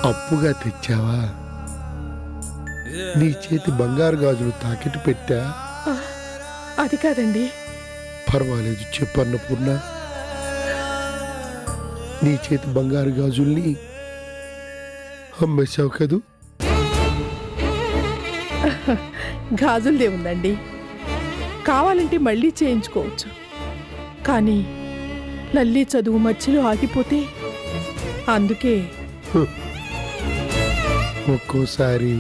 అప్పుగా తెచ్చావా? నీ చేతి బంగారు గాజులు తాకిట్టు పెట్టా? అది కాదండి. పర్వాలేదు, చెప్పు అన్నపూర్ణ. నీ చేతి బంగారు గాజుల్ని అమ్మేశావు కదూ? గాజులదే ఉందండి, కావాలంటే మళ్ళీ చేయించుకోవచ్చు. కానీ లల్లి చదువు మధ్యలో ఆగిపోతే అందుకే. ఒక్కోసారి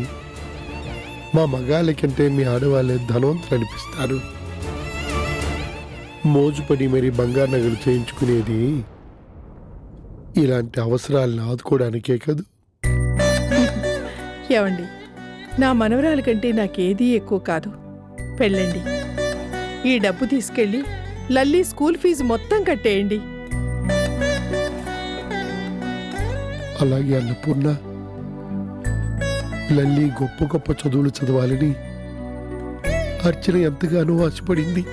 మా మగాళ్ళ కంటే మీ ఆడవాళ్ళే ధనవంతులు అనిపిస్తారు. మోజుపడి మరి బంగారు నగలు చేయించుకునేది ఇలాంటి అవసరాలను ఆదుకోవడానికే కదూ. ఏమండి, నా మనవరాల కంటే నాకేదీ ఎక్కువ కాదు. పెళ్ళండి. ఈ డబ్బు తీసుకెళ్ళి లల్లి స్కూల్ ఫీజు మొత్తం కట్టేయండి. అలాగే అన్నపూర్ణ. లల్లి గొప్ప గొప్ప చదువులు చదవాలని అర్చన ఎంతగానో ఆశపడింది.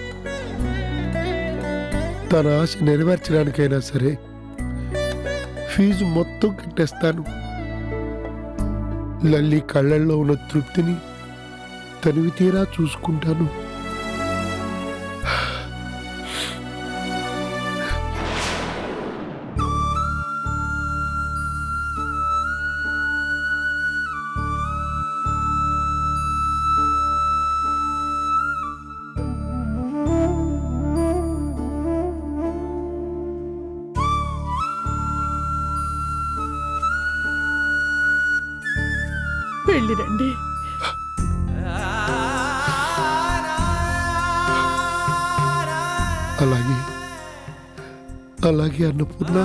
తన ఆశ నెరవేర్చడానికైనా సరే ఫీజు మొత్తం కట్టేస్తాను. లల్లి కళ్ళల్లో ఉన్న తృప్తిని తనివి తీరా చూసుకుంటాను. వెళ్ళిరండి. అలాగే అలాగే అన్నపూర్ణ.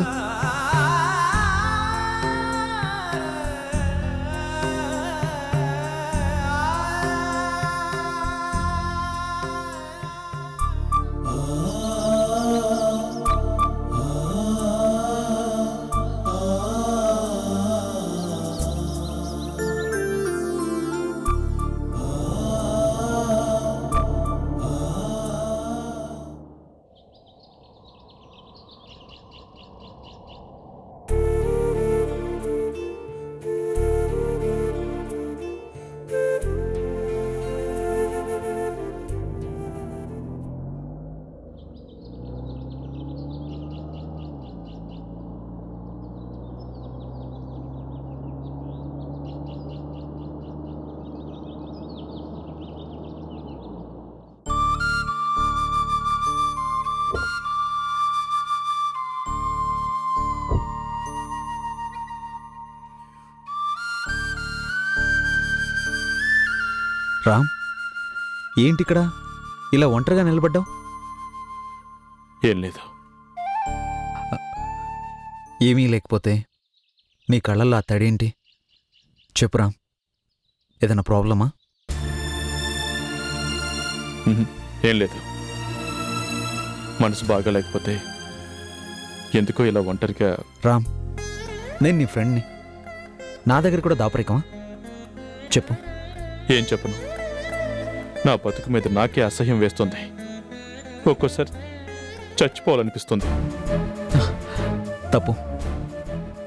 రామ్, ఏంటిక్కడ ఇలా ఒంటరిగా నిలబడ్డావు? ఏం లేదు. ఏమీ లేకపోతే నీ కళ్ళల్లో ఆ తడేంటి? చెప్పు రామ్, ఏదైనా ప్రాబ్లమా? ఏం లేదు. మనసు బాగా లేకపోతే ఎందుకో ఇలా ఒంటరిగా. రామ్, నేను నీ ఫ్రెండ్ని. నా దగ్గర కూడా దాపరికమా? చెప్పు. ఏం చెప్పను, నా బతుకు మీద నాకే అసహ్యం వేస్తుంది. ఒక్కోసారి చచ్చిపోవాలనిపిస్తుంది. తప్పు.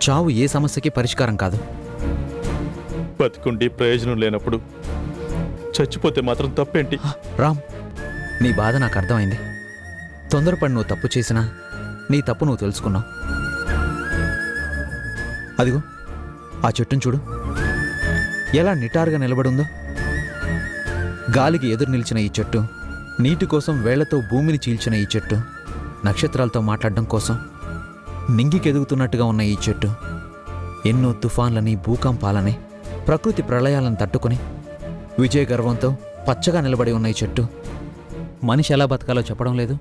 చావు ఏ సమస్యకి పరిష్కారం కాదు. బతుకుండి ప్రయోజనం లేనప్పుడు చచ్చిపోతే మాత్రం తప్పేంటి? రామ్, నీ బాధ నాకు అర్థమైంది. తొందరపడి నువ్వు తప్పు చేసినా నీ తప్పు నువ్వు తెలుసుకున్నావు. అదిగో ఆ చెట్టును చూడు, ఎలా నిటారుగా నిలబడుందో. గాలికి ఎదురు నిలిచిన ఈ చెట్టు, నీటి కోసం వేళ్లతో భూమిని చీల్చిన ఈ చెట్టు, నక్షత్రాలతో మాట్లాడడం కోసం నింగికెదుగుతున్నట్టుగా ఉన్న ఈ చెట్టు, ఎన్నో తుఫాన్లని, భూకంపాలని, ప్రకృతి ప్రళయాలను తట్టుకొని విజయ గర్వంతో పచ్చగా నిలబడి ఉన్న ఈ చెట్టు మనిషి ఎలా బతకాలో చెప్పడం లేదు.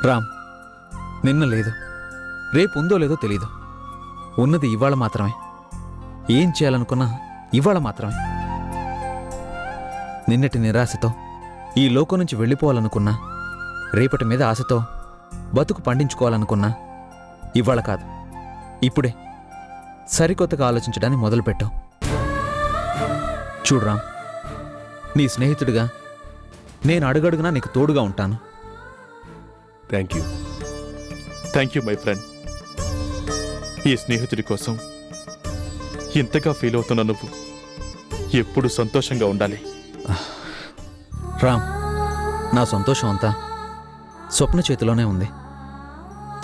రామ్, నిన్న లేదు, రేపు ఉందో లేదో తెలీదు. ఉన్నది ఇవాళ మాత్రమే. ఏం చేయాలనుకున్నా ఇవాళ మాత్రమే. నిన్నటి నిరాశతో ఈ లోకం నుంచి వెళ్ళిపోవాలనుకున్నా, రేపటి మీద ఆశతో బతుకు పండించుకోవాలనుకున్నా ఇవాళ కాదు, ఇప్పుడే సరికొత్తగా ఆలోచించడాన్ని మొదలుపెట్టావు. చూడు రామ్, నీ స్నేహితుడిగా నేను అడుగడుగునా నీకు తోడుగా ఉంటాను. Thank you. Thank you my friend. ఈ స్నేహితుడి కోసం ఇంతగా ఫీల్ అవుతున్న నువ్వు ఎప్పుడు సంతోషంగా ఉండాలి. రామ్, నా సంతోషం అంతా స్వప్న చేతిలోనే ఉంది.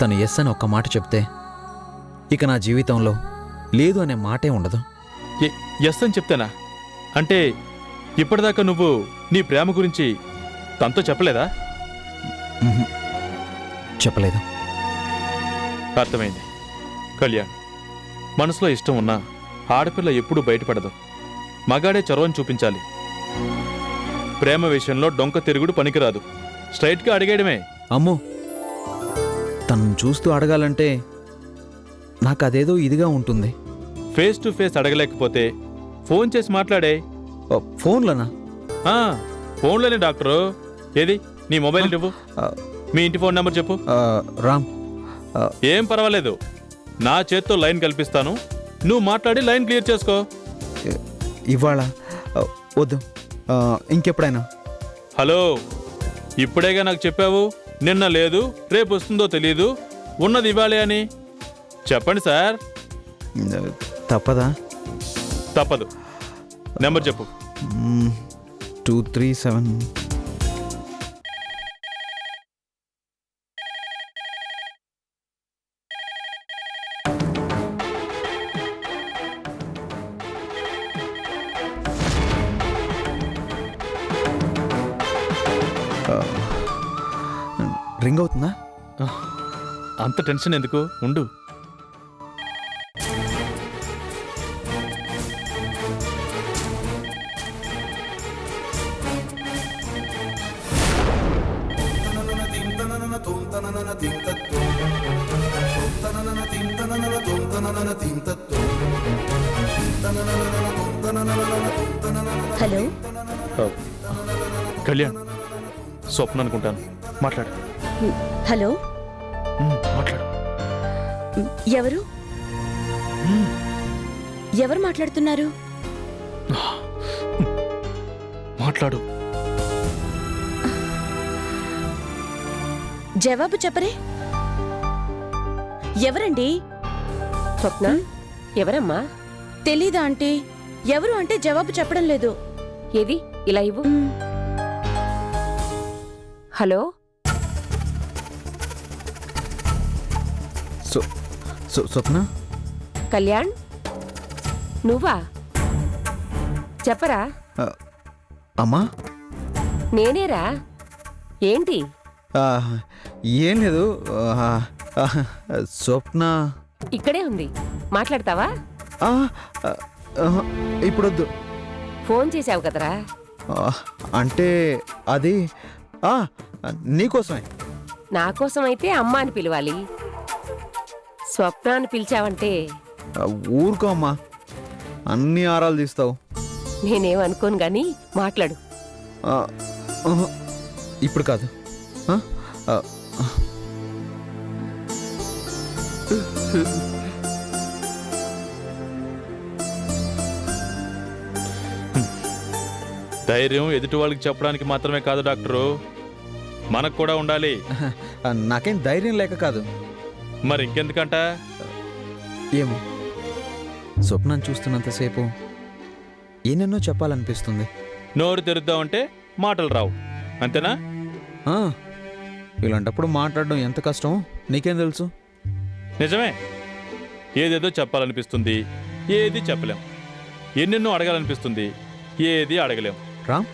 తను ఎస్ అని ఒక్క మాట చెప్తే ఇక నా జీవితంలో లేదు అనే మాటే ఉండదు. ఎస్ అని చెప్తానా? అంటే ఇప్పటిదాకా నువ్వు నీ ప్రేమ గురించి తనతో చెప్పలేదా? మ్హూ. చెప్పలేదు. అర్థమైంది కళ్యాణ్. మనసులో ఇష్టం ఉన్నా ఆడపిల్ల ఎప్పుడూ బయటపడదు. మగాడే చొరవని చూపించాలి. ప్రేమ విషయంలో డొంక తిరుగుడు పనికిరాదు. స్ట్రైట్గా అడిగేయడమే. అమ్మో, తనను చూస్తూ అడగాలంటే నాకు అదేదో ఇదిగా ఉంటుంది. ఫేస్ టు ఫేస్ అడగలేకపోతే ఫోన్ చేసి మాట్లాడే. ఫోన్లోనా? ఫోన్లోనే డాక్టరు. ఏది నీ మొబైల్ ఇవ్వు. మీ ఇంటి ఫోన్ నెంబర్ చెప్పు. రామ్, ఏం పర్వాలేదు, నా చేత్తో లైన్ కల్పిస్తాను. నువ్వు మాట్లాడి లైన్ క్లియర్ చేసుకో. ఇవాళ వద్దు, ఇంకెప్పుడైనా. హలో, ఇప్పుడేగా నాకు చెప్పావు నిన్న లేదు రేపు వస్తుందో తెలీదు, ఉన్నది ఇవ్వాలి అని. చెప్పండి సార్. తప్పదా? తప్పదు. నెంబర్ చెప్పు. 237. రింగ్ అవుతుందా? అంత టెన్షన్ ఎందుకు, ఉండు. హలో, కళ్యాణ్, స్వప్న అనుకుంటాను. మాట్లాడు. హలో, మాట్లాడు. ఎవరు ఎవరు మాట్లాడుతున్నారు? మాట్లాడు. జవాబు చెప్పరే. ఎవరండి? స్వప్న, ఎవరమ్మా? తెలీదా ఆంటీ? ఎవరు అంటే జవాబు చెప్పడం లేదు. ఏది ఇలా ఇవ్వు. హలో, స్వప్న? కళ్యాణ్, నువ్వా? చెప్పరా. అమ్మా, నేనేరా. ఏంటి? ఏం లేదు. స్వప్న ఇక్కడే ఉంది, మాట్లాడతావా? ఇప్పుడొద్దు. ఫోన్ చేసావు కదరా. అంటే అది నీకోసమే. నా కోసం అయితే అమ్మ అని పిలవాలి. స్వప్న అని పిలిచావంటే ఊరుకో అమ్మా, అన్ని ఆరాలు తీస్తావు. నేనేమనుకోను గాని మాట్లాడు. ఇప్పుడు కాదు. ధైర్యం ఎదుటి వాళ్ళకి చెప్పడానికి మాత్రమే కాదు డాక్టరు, మనకు కూడా ఉండాలి. నాకేం ధైర్యం లేక కాదు. మరి ఇంకెందుకంట? ఏమో, స్వప్నం చూస్తున్నంతసేపు ఏనెన్నో చెప్పాలనిపిస్తుంది. నోరు తెరుద్దామంటే మాటలు రావు, అంతేనా? ఇలాంటప్పుడు మాట్లాడడం ఎంత కష్టం నీకేం తెలుసు? నిజమే. ఏదేదో చెప్పాలనిపిస్తుంది, ఏది చెప్పలేం. ఎన్నెన్నో అడగాలనిపిస్తుంది, ఏది అడగలేం. రామ్,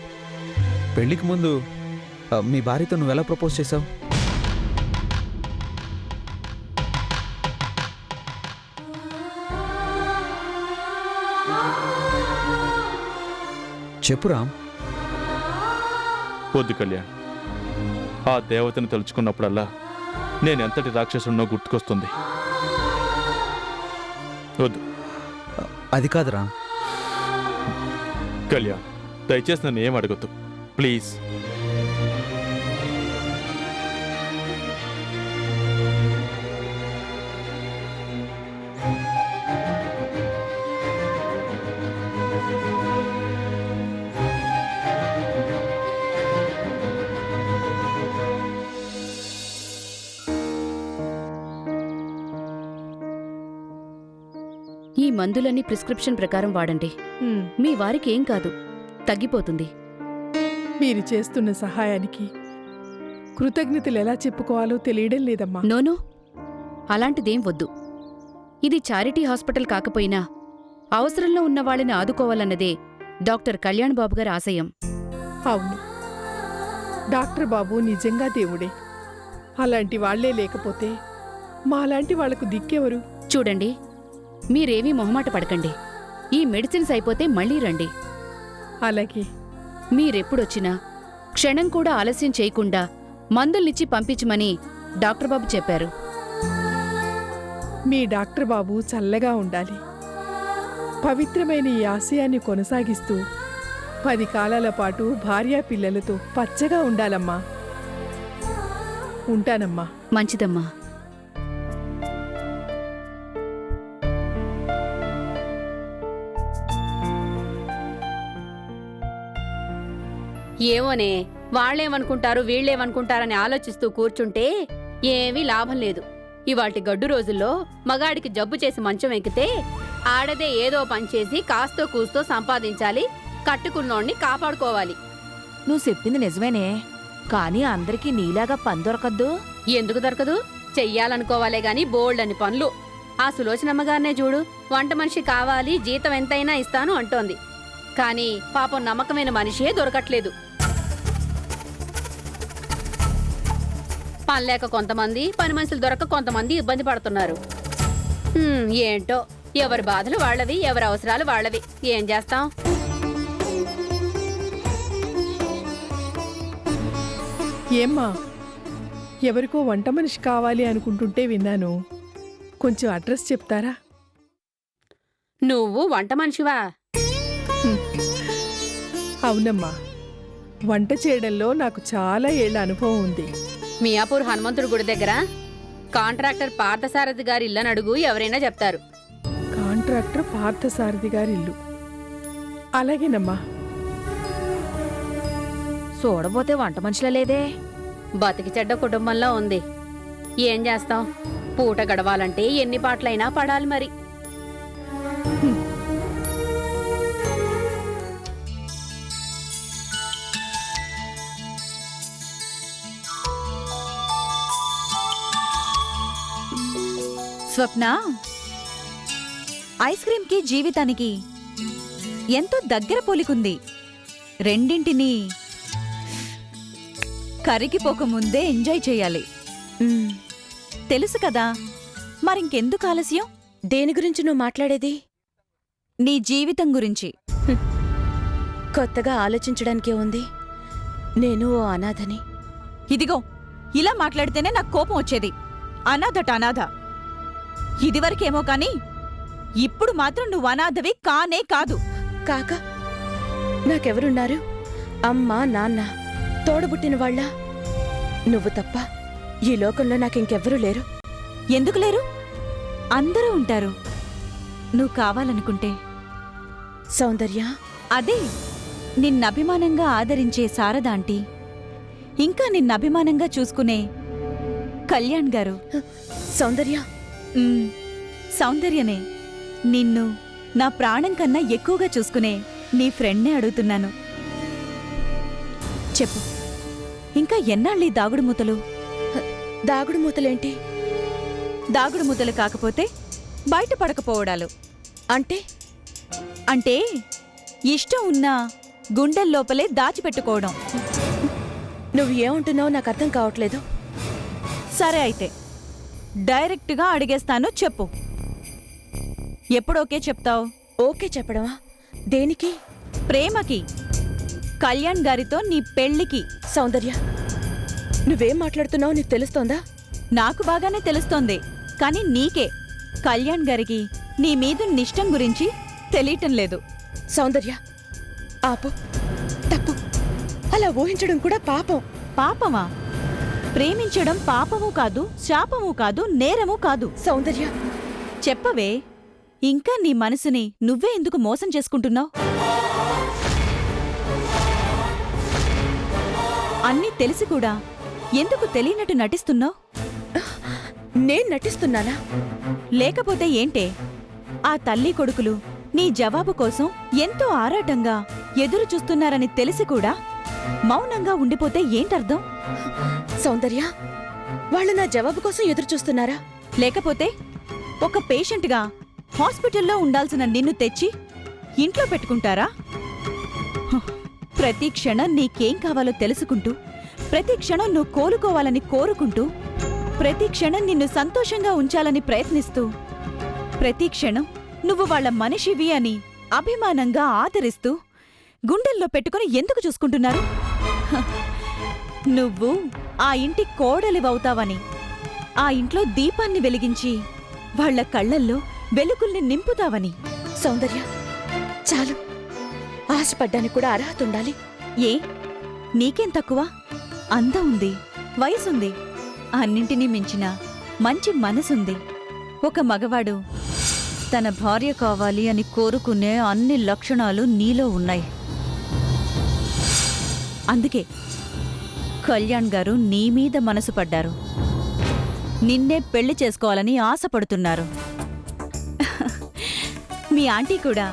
పెళ్లికి ముందు మీ భార్యతో నువ్వు ఎలా ప్రపోజ్ చేసావు? చెప్పు రామ్. వద్దు కళ్యాణ్, ఆ దేవతను తలుచుకున్నప్పుడల్లా నేనెంతటి రాక్షసున్నో గుర్తుకొస్తుంది. వద్దు. అది కాదు రామ్. కళ్యాణ్, దయచేసి నన్ను ఏం అడగొద్దు ప్లీజ్. ఈ మందులన్నీ ప్రిస్క్రిప్షన్ ప్రకారం వాడండి. ఉమ్, మీ వారికి ఏం కాదు, తగ్గిపోతుంది. మీరు చేస్తున్న సహాయానికి కృతజ్ఞతలు ఎలా చెప్పుకోవాలో తెలియడం లేదమ్మా. నోనో, అలాంటిదేం వద్దు. ఇది చారిటీ హాస్పిటల్ కాకపోయినా అవసరంలో ఉన్న వాళ్ళని ఆదుకోవాలన్నదే డాక్టర్ కళ్యాణ్ బాబు గారి ఆశయం. అవును, డాక్టర్ బాబు నిజంగా దేవుడే. అలాంటి వాళ్లే లేకపోతే మాలాంటి వాళ్లకు దిక్కెవరు? చూడండి, మీరేమీ మొహమాట పడకండి. ఈ మెడిసిన్స్ అయిపోతే మళ్ళీ రండి. అలాగే. మీరెప్పుడొచ్చినా క్షణం కూడా ఆలస్యం చేయకుండా మందుల్నిచ్చి పంపించమని డాక్టర్ బాబు చెప్పారు. మీ డాక్టర్ బాబు చల్లగా ఉండాలి. పవిత్రమైన ఈ ఆశయాన్ని కొనసాగిస్తూ 10 కాలాల పాటు భార్యా పిల్లలతో పచ్చగా ఉండాలమ్మా. ఉంటానమ్మా. మంచిదమ్మా. ఏమోనే, వాళ్ళేమనుకుంటారు వీళ్ళేమనుకుంటారని ఆలోచిస్తూ కూర్చుంటే ఏమీ లాభం లేదు. ఇవాల్టి గడ్డు రోజుల్లో మగాడికి జబ్బు చేసి మంచం ఎక్కితే ఆడదే ఏదో పనిచేసి కాస్తో కూస్తో సంపాదించాలి, కట్టుకున్నోణ్ణి కాపాడుకోవాలి. నువ్వు చెప్పింది నిజమేనే, కానీ అందరికీ నీలాగా పని దొరకద్దు. ఎందుకు దొరకదు? చెయ్యాలనుకోవాలే గాని బోల్డని పనులు. ఆ సులోచనమ్మగారినే చూడు, వంట మనిషి కావాలి, జీతం ఎంతైనా ఇస్తాను అంటోంది. కానీ పాపం నమ్మకమైన మనిషే దొరకట్లేదు. పనిలేక కొంతమంది, పని మనుషులు దొరక కొంతమంది ఇబ్బంది పడుతున్నారు. ఏంటో, ఎవరి బాధలు వాళ్ళవి, ఎవరి అవసరాలు వాళ్ళవి. ఏం చేస్తాం? ఏమ్మా, ఎవరికో వంట మనిషి కావాలి అనుకుంటుంటే విన్నాను. కొంచెం అడ్రస్ చెప్తారా? నువ్వు వంట మనిషివా? అవునమ్మా, వంట చేయడంలో నాకు చాలా ఏళ్ల అనుభవం ఉంది. మియాపూర్ హనుమంతుడి గుడి దగ్గర కాంట్రాక్టర్ పార్థసారథి గారి ఇల్లని అడుగు, ఎవరైనా చెప్తారు. కాంట్రాక్టర్ పార్థసారథి గారి ఇల్లు. అలాగేనమ్మా. చూడబోతే వంట మనుషుల లేదే. బతికి చెడ్డ కుటుంబంలో ఉంది. ఏం చేస్తాం? పూట గడవాలంటే ఎన్ని పాటలైనా పడాలి మరి. స్వప్న, ఐస్ క్రీంకి జీవితానికి ఎంతో దగ్గర పోలికుంది. రెండింటినీ కరిగిపోకముందే ఎంజాయ్ చేయాలి. తెలుసు కదా, మరింకెందుకు ఆలస్యం? దేని గురించి నువ్వు మాట్లాడేది? నీ జీవితం గురించి. కొత్తగా ఆలోచించడానికే ఉంది. నేను ఓ అనాథని. ఇదిగో, ఇలా మాట్లాడితేనే నాకు కోపం వచ్చేది. అనాథట అనాథ. ఇదివరకేమో కాని ఇప్పుడు మాత్రం నువ్వు అనాథవి కానే కాదు. కాక నాకెవరున్నారు? అమ్మ, నాన్న, తోడబుట్టిన వాళ్ళ. నువ్వు తప్ప ఈ లోకంలో నాకింకెవ్వరూ లేరు. ఎందుకు లేరు? అందరూ ఉంటారు, నువ్వు కావాలనుకుంటే. సౌందర్య, అదే నిన్నభిమానంగా ఆదరించే శారదాంటీ, ఇంకా నిన్నభిమానంగా చూసుకునే కళ్యాణ్ గారు. సౌందర్య. సౌందర్యనే. నిన్ను నా ప్రాణం కన్నా ఎక్కువగా చూసుకునే నీ ఫ్రెండ్నే అడుగుతున్నాను. చెప్పు, ఇంకా ఎన్నాళ్ళీ దాగుడు మూతలు? దాగుడు మూతలేంటి? దాగుడు మూతలు కాకపోతే బయటపడకపోవడాలు. అంటే? అంటే ఇష్టం ఉన్నా గుండెల్లోపలే దాచిపెట్టుకోవడం. నువ్వు ఏమంటున్నావు నాకు అర్థం కావట్లేదు. సరే అయితే డైరెక్ట్గా అడిగేస్తాను, చెప్పు. ఎప్పుడోకే చెప్తావు? ఓకే చెప్పడమా? దేనికి? ప్రేమకి, కళ్యాణ్ గారితో నీ పెళ్లికి. సౌందర్య, నువ్వేం మాట్లాడుతున్నావు నీకు తెలుస్తోందా? నాకు బాగానే తెలుస్తోంది, కానీ నీకే, కళ్యాణ్ గారికి నీ మీదున్నిష్టం గురించి తెలియటం లేదు. సౌందర్య, ఆపు. తప్పు. అలా ఊహించడం కూడా పాపం. పాపమా? ప్రేమించడం పాపమూ కాదు, శాపమూ కాదు, నేరమూ కాదు. సౌందర్య, చెప్పవే, ఇంకా నీ మనసుని నువ్వే ఎందుకు మోసం చేసుకుంటున్నావు? అన్నీ తెలిసి కూడా ఎందుకు తెలియనట్టు నటిస్తున్నావు? నేను నటిస్తున్నానా? లేకపోతే ఏంటే? ఆ తల్లి కొడుకులు నీ జవాబు కోసం ఎంతో ఆరాటంగా ఎదురు చూస్తున్నారని తెలిసి కూడా మౌనంగా ఉండిపోతే ఏంటర్థం? సౌందర్య, వాళ్ళు నా జవాబు కోసం ఎదురు చూస్తున్నారా? లేకపోతే ఒక పేషెంట్గా హాస్పిటల్లో ఉండాల్సిన నిన్ను తెచ్చి ఇంట్లో పెట్టుకుంటారా? హ, ప్రతి క్షణం నీకేం కావాలో తెలుసుకుంటూ, ప్రతి క్షణం నువ్వు కోలుకోవాలని కోరుకుంటూ, ప్రతి క్షణం నిన్ను సంతోషంగా ఉంచాలని ప్రయత్నిస్తూ, ప్రతి క్షణం నువ్వు వాళ్ళ మనిషివి అని అభిమానంగా ఆదరిస్తూ గుండెల్లో పెట్టుకుని ఎందుకు చూసుకుంటున్నారు? హ, నువ్వు ఆ ఇంటి కోడలివవుతావని, ఆ ఇంట్లో దీపాన్ని వెలిగించి వాళ్ళ కళ్ళల్లో వెలుగుల్ని నింపుతావని. సౌందర్య, చాలు. ఆశపడ్డానికి కూడా అర్హత ఉండాలి. ఏ నీకేం తక్కువ? అందం ఉంది, వయసుంది, అన్నింటినీ మించిన మంచి మనసుంది. ఒక మగవాడు తన భార్య కావాలి అని కోరుకునే అన్ని లక్షణాలు నీలో ఉన్నాయి. అందుకే కళ్యాణ్ గారు నీ మీద మనసు పడ్డారు. నిన్నే పెళ్లి చేసుకోవాలని ఆశపడుతున్నారు. మీ ఆంటీ కూడా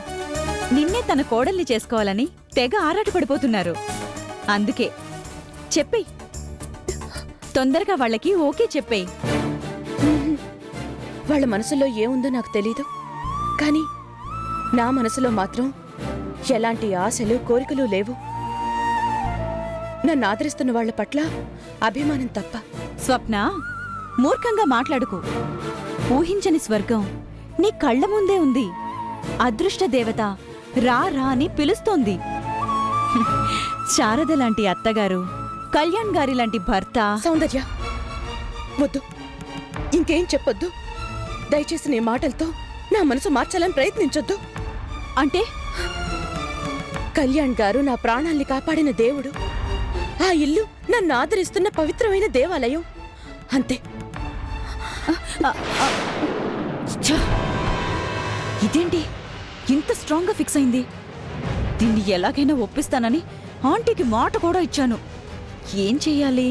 నిన్నే తన కోడల్ని చేసుకోవాలని తెగ ఆరాటపడిపోతున్నారు. అందుకే చెప్పేయ్, తొందరగా వాళ్ళకి ఓకే చెప్పేయ్. వాళ్ళ మనసులో ఏముందో నాకు తెలీదు, కానీ నా మనసులో మాత్రం ఎలాంటి ఆశలు కోరికలు లేవు. నన్ను ఆదరిస్తున్న వాళ్ల పట్ల అభిమానం తప్ప. స్వప్న, మూర్ఖంగా మాట్లాడుకో. ఊహించని స్వర్గం నీ కళ్ల ముందే ఉంది. అదృష్ట దేవత రా రా అని పిలుస్తోంది. శారద లాంటి అత్తగారు, కళ్యాణ్ గారి లాంటి భర్త. సౌందర్య, వద్దు, ఇంకేం చెప్పొద్దు. దయచేసి నీ మాటలతో నా మనసు మార్చాలని ప్రయత్నించొద్దు. అంటే కళ్యాణ్ గారు నా ప్రాణాల్ని కాపాడిన దేవుడు. ఆ ఇల్లు నన్ను ఆదరిస్తున్న పవిత్రమైన దేవాలయం. అంతే. ఇదేంటి ఇంత స్ట్రాంగ్గా ఫిక్స్ అయింది? దీన్ని ఎలాగైనా ఒప్పిస్తానని ఆంటీకి మాట కూడా ఇచ్చాను. ఏం చెయ్యాలి?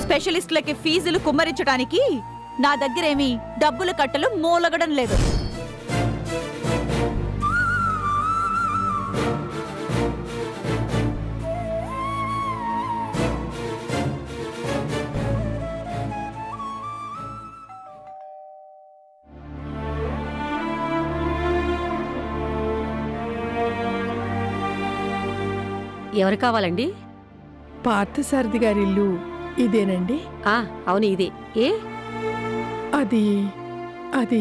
స్పెషలిస్టులకి ఫీజులు కుమ్మరించడానికి నా దగ్గరేమీ డబ్బుల కట్టలు మూలగడం లేదు. ఎవరు కావాలండి? పార్థసారథి గారి ఇల్లు ఇదేనండి? అవును, ఇదే. ఏ అది అది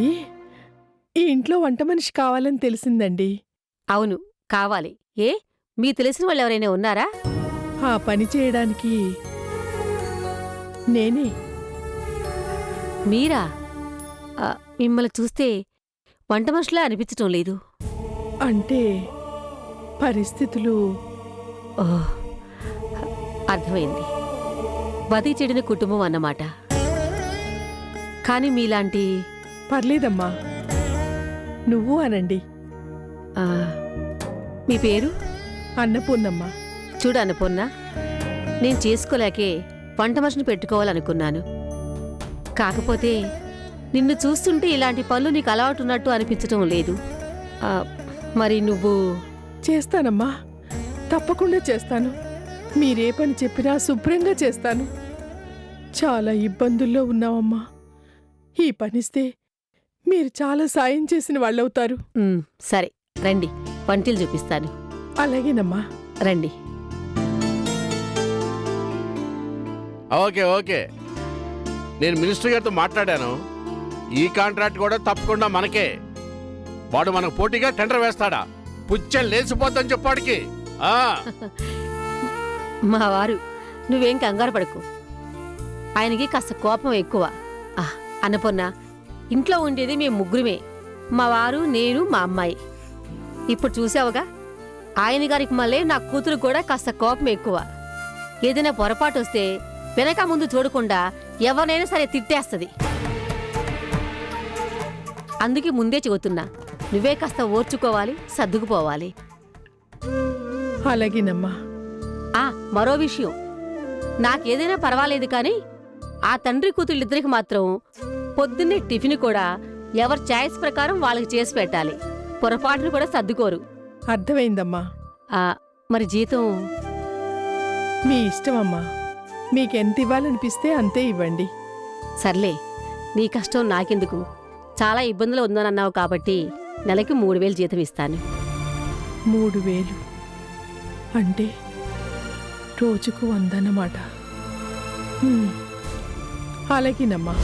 ఈ ఇంట్లో వంట మనిషి కావాలని తెలిసిందండి. అవును, కావాలి. ఏ మీ తెలిసిన వాళ్ళు ఎవరైనా ఉన్నారా? ఆ పని చేయడానికి నేనే. మీరా? మిమ్మల్ని చూస్తే వంట మనుషులా అనిపించటం లేదు. అంటే పరిస్థితులు. ఓహ్, అర్థమైంది. బతికి చెడిన కుటుంబం అన్నమాట. కానీ మీలాంటి... పర్లేదమ్మా, నువ్వు అనండి. మీ పేరు? అన్నపూర్ణమ్మ. చూడు అన్నపూర్ణ, నేను చేసుకోలేకే వంట మనిషిని పెట్టుకోవాలనుకున్నాను. కాకపోతే నిన్ను చూస్తుంటే ఇలాంటి పనులు నీకు అలవాటున్నట్టు అనిపించటం లేదు. మరి నువ్వు... చేస్తానమ్మా, తప్పకుండా చేస్తాను. మీరే పని చెప్పినా శుభ్రంగా చేస్తాను. చాలా ఇబ్బందుల్లో ఉన్నావమ్మా. ఈ పనిస్తే మీరు చాలా సాయం చేసిన వాళ్ళవుతారు. సరే రండి, వంటలు చూపిస్తాను. అలాగేనమ్మా, రండి. ఓకే ఓకే, నేను మినిస్టర్ గారితో మాట్లాడాను. ఈ కాంట్రాక్ట్ కూడా తప్పకుండా మనకే. వాడు మనకు పోటీగా టెండర్ వేస్తాడా? పుచ్చం లేచిపోద్దని చెప్పాడికి. మా వారు, నువ్వేం కంగారు పడకు. ఆయనకి కాస్త కోపం ఎక్కువ. అన్నపూర్ణ, ఇంట్లో ఉండేది మేము ముగ్గురమే, మా వారు, నేను, మా అమ్మాయి. ఇప్పుడు చూసావుగా, ఆయన గారికి మళ్ళీ నా కూతురు కూడా కాస్త కోపం ఎక్కువ. ఏదైనా పొరపాటు వస్తే వెనక ముందు చూడకుండా ఎవరినైనా సరే తిట్టేస్తుంది. అందుకే ముందే చెబుతున్నా, నువ్వే కాస్త ఓర్చుకోవాలి, సర్దుకుపోవాలి. అలాగేనమ్మా. మరో విషయం, నాకేదైనా పర్వాలేదు కానీ ఆ తండ్రి కూతుళ్ళిద్దరికి మాత్రం పొద్దున్నే టిఫిన్ కూడా ఎవరి ఛాయిస్ ప్రకారం వాళ్ళకి చేసి పెట్టాలి. పొరపాటును కూడా సర్దుకోరు. అర్థమైందమ్మా. మరి జీతం? మీ ఇష్టమమ్మా. మీకెంత ఇవ్వాలనిపిస్తే అంతే ఇవ్వండి. సర్లే, నీ కష్టం నాకెందుకు, చాలా ఇబ్బందులు ఉందనన్నావు కాబట్టి నెలకి 3000 జీతం ఇస్తాను. 3000 అంటే రోజుకు 100 అన్నమాట. అలాగేనమ్మా.